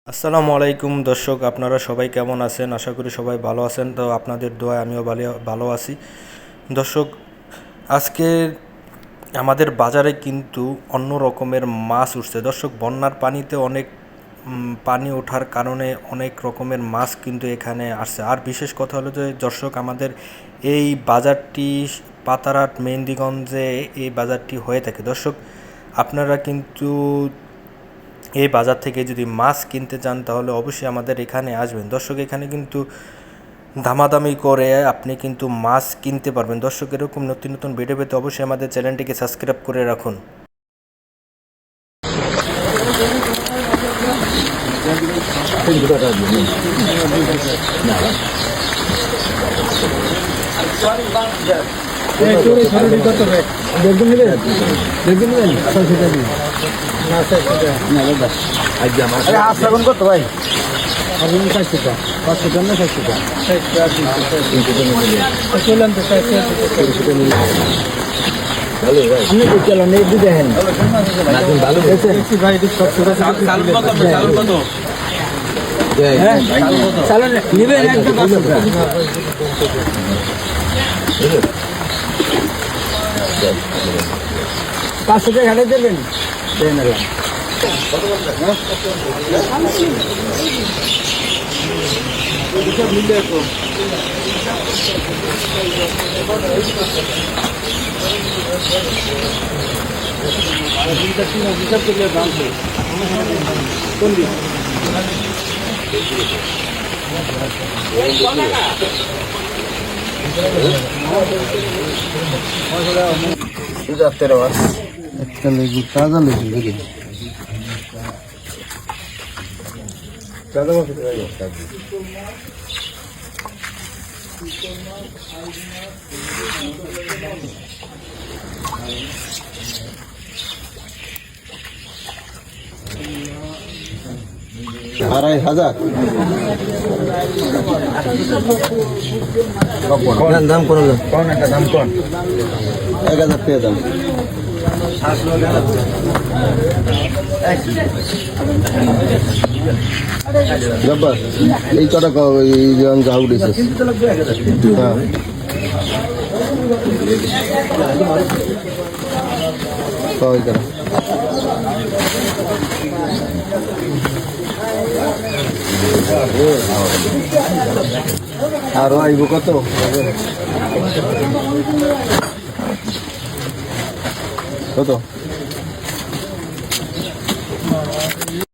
আসসালামু আলাইকুম দর্শক, আপনারা সবাই কেমন আছেন? আশা করি সবাই ভালো আছেন। তো আপনাদের দোয়ায় আমিও ভালো আছি। দর্শক, আজকে আমাদের বাজারে কিন্তু অন্য রকমের মাছ উঠছে। দর্শক, বন্যার পানিতে অনেক পানি ওঠার কারণে অনেক রকমের মাছ কিন্তু এখানে আসছে। আর বিশেষ কথা হলো যে দর্শক, আমাদের এই বাজারটি পাতারহাট মেহেন্দিগঞ্জে এই বাজারটি হয়ে থাকে। দর্শক, আপনারা কিন্তু এই বাজার থেকে যদি মাছ কিনতে চান তাহলে অবশ্যই আমাদের এখানে আসবেন। দর্শক, এখানে কিন্তু দামাদামি করে আপনি কিন্তু মাছ কিনতে পারবেন। দর্শক, এরকম নতুন নতুন ভিডিও পেতে অবশ্যই আমাদের চ্যানেলটিকে সাবস্ক্রাইব করে রাখুন। কত ভাই? 500 না 500 টাকা ঘাটে দেবেন। আড়াই হাজার দাম কোন একটা দাম কোন 1000 টাকা দাম। জব্বার এই কটা যা উঠেছে। হ্যাঁ আরো আইব কত? কত